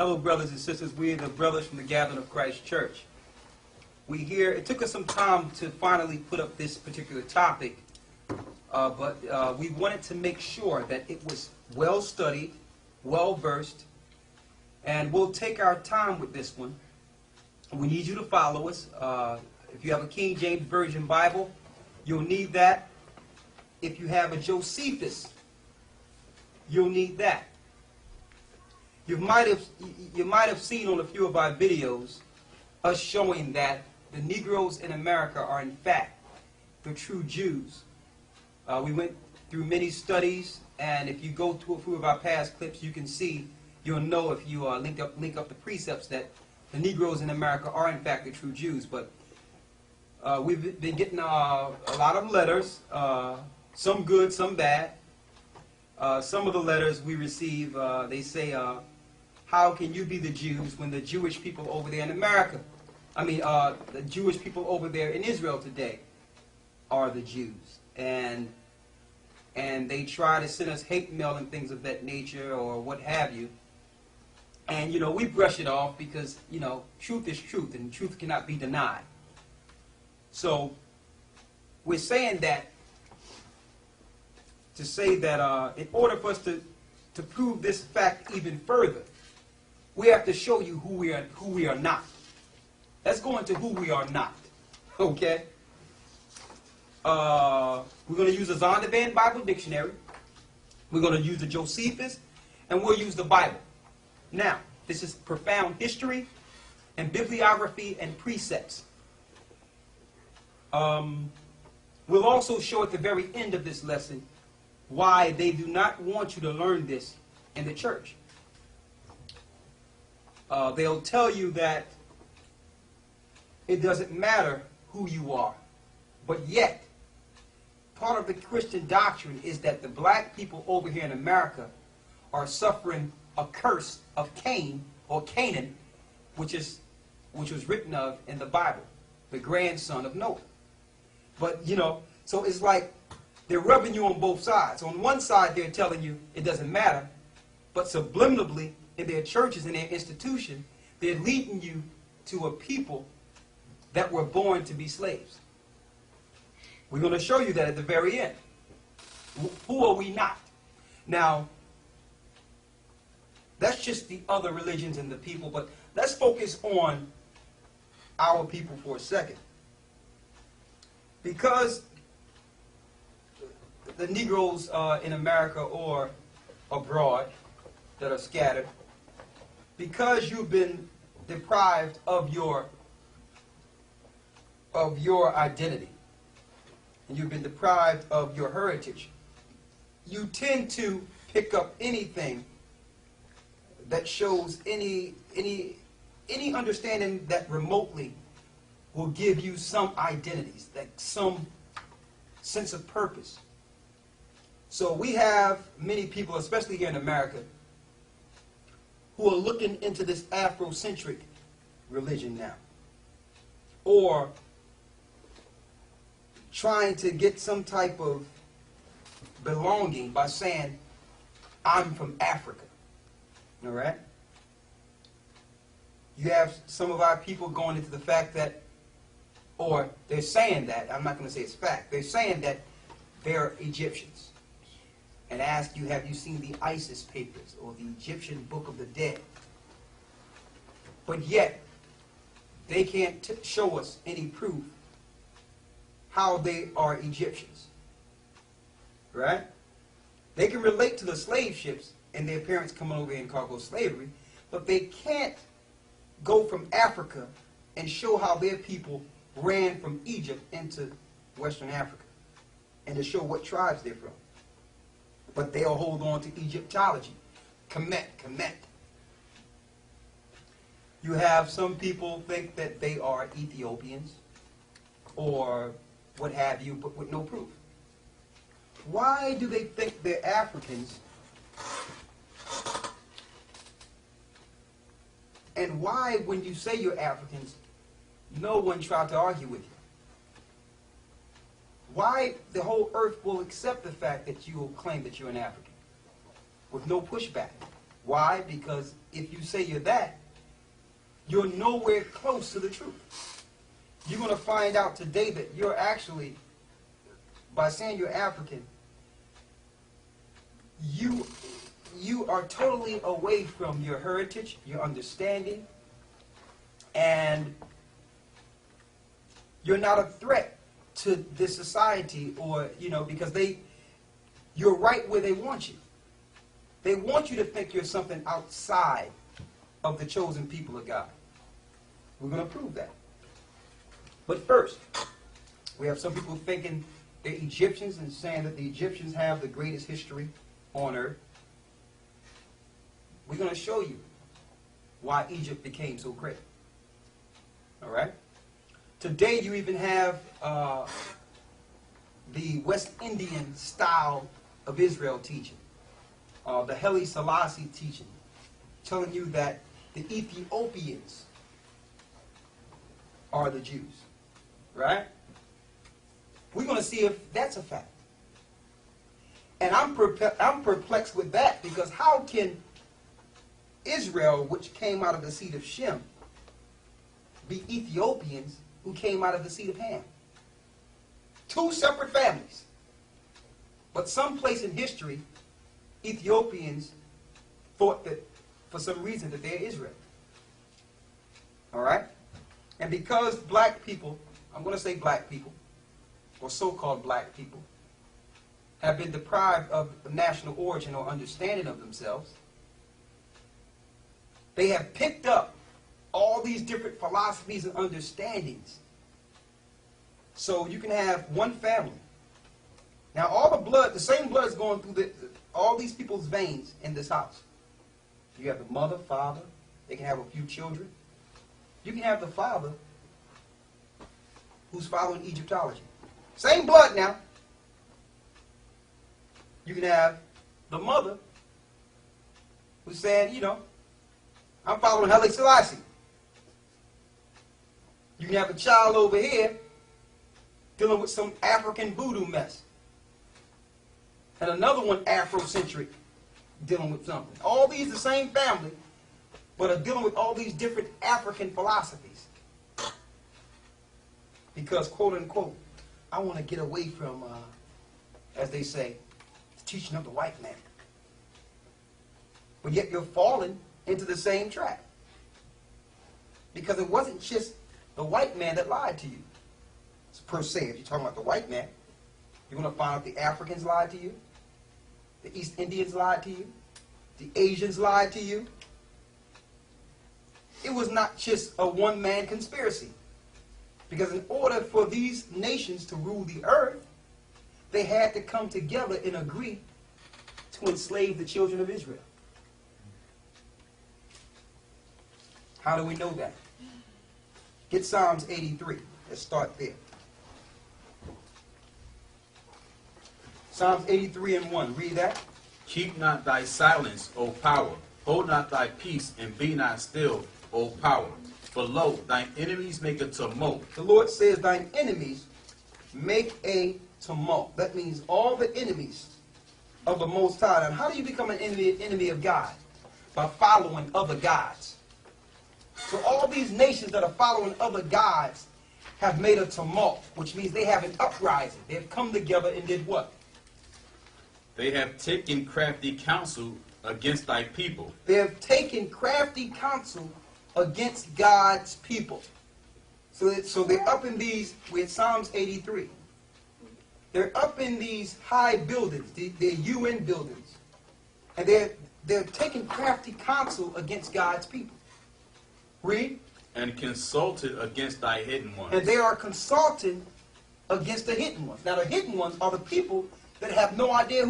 Hello, brothers and sisters. We are the brothers from the Gathering of Christ Church. It took us some time to finally put up this particular topic, but we wanted to make sure that it was well studied, well versed, and we'll take our time with this one. We need you to follow us. If you have a King James Version Bible, you'll need that. If you have a Josephus, you'll need that. You might have seen on a few of our videos us showing that the Negroes in America are in fact the true Jews. We went through many studies, and if you go to a few of our past clips, you can see, you'll know if you link up the precepts that the Negroes in America are in fact the true Jews. But we've been getting a lot of letters, some good, some bad. Some of the letters we receive, they say, how can you be the Jews when the Jewish people over there in America, the Jewish people over there in Israel today are the Jews? And they try to send us hate mail and things of that nature or what have you. And, we brush it off because, truth is truth and truth cannot be denied. So we're saying that to say that in order for us to prove this fact even further, we have to show you who we are not. Let's go into who we are not. Okay? We're going to use a Zondervan Bible Dictionary. We're going to use the Josephus, and we'll use the Bible. Now, this is profound history and bibliography and precepts. We'll also show at the very end of this lesson why they do not want you to learn this in the church. They'll tell you that it doesn't matter who you are, but yet part of the Christian doctrine is that the black people over here in America are suffering a curse of Cain or Canaan, which was written of in the Bible, the grandson of Noah. But so it's like they're rubbing you on both sides. On one side, they're telling you it doesn't matter, but subliminally in their churches and their institution, they're leading you to a people that were born to be slaves. We're going to show you that at the very end. Who are we not? Now, that's just the other religions and the people, but let's focus on our people for a second. Because the Negroes in America or abroad that are scattered, because you've been deprived of your identity, and you've been deprived of your heritage, you tend to pick up anything that shows any understanding that remotely will give you some identities, like some sense of purpose. So we have many people, especially here in America, who are looking into this Afrocentric religion now, or trying to get some type of belonging by saying, I'm from Africa. All right? You have some of our people going into the fact that, or they're saying that, I'm not going to say it's fact, they're saying that they're Egyptians. And ask you, have you seen the ISIS papers or the Egyptian Book of the Dead? But yet, they can't show us any proof how they are Egyptians. Right? They can relate to the slave ships and their parents coming over here in cargo slavery, but they can't go from Africa and show how their people ran from Egypt into Western Africa and to show what tribes they're from. But they'll hold on to Egyptology. Kemet. You have some people think that they are Ethiopians or what have you, but with no proof. Why do they think they're Africans? And why, when you say you're Africans, no one tried to argue with you? Why the whole earth will accept the fact that you will claim that you're an African with no pushback? Why? Because if you say you're that, you're nowhere close to the truth. You're going to find out today that you're actually, by saying you're African, you are totally away from your heritage, your understanding, and you're not a threat to this society, or, because you're right where they want you. They want you to think you're something outside of the chosen people of God. We're going to prove that. But first, we have some people thinking they're Egyptians and saying that the Egyptians have the greatest history on earth. We're going to show you why Egypt became so great. All right? Today you even have the West Indian style of Israel teaching. The Haile Selassie teaching, telling you that the Ethiopians are the Jews. Right? We're going to see if that's a fact. And I'm perplexed with that, because how can Israel, which came out of the seed of Shem, be Ethiopians who came out of the seed of Ham? Two separate families. But someplace in history, Ethiopians thought that, for some reason, that they're Israel. All right? And because black people, I'm going to say black people, or so-called black people, have been deprived of national origin or understanding of themselves, they have picked up all these different philosophies and understandings. So you can have one family. Now all the blood, the same blood is going through all these people's veins in this house. You have the mother, father, they can have a few children. You can have the father who's following Egyptology. Same blood now. You can have the mother who's saying, I'm following Haile Selassie. You can have a child over here dealing with some African voodoo mess. And another one Afrocentric dealing with something. All these the same family, but are dealing with all these different African philosophies. Because, quote unquote, I want to get away from, as they say, the teaching of the white man. But yet you're falling into the same trap. Because it wasn't just the white man that lied to you. Per se, if you're talking about the white man, you're going to find out the Africans lied to you, the East Indians lied to you, the Asians lied to you. It was not just a one-man conspiracy. Because in order for these nations to rule the earth, they had to come together and agree to enslave the children of Israel. How do we know that? Get Psalms 83. Let's start there. Psalms 83 and 1. Read that. Keep not thy silence, O power. Hold not thy peace, and be not still, O power. For lo, thine enemies make a tumult. The Lord says thine enemies make a tumult. That means all the enemies of the Most High. And how do you become an enemy of God? By following other gods. So all these nations that are following other gods have made a tumult, which means they have an uprising. They have come together and did what? They have taken crafty counsel against thy people. They have taken crafty counsel against God's people. So they're up in these, we're at Psalms 83. They're up in these high buildings, they're UN buildings. And they're taking crafty counsel against God's people. Read. And consulted against thy hidden ones. And they are consulting against the hidden ones. Now the hidden ones are the people that have no idea who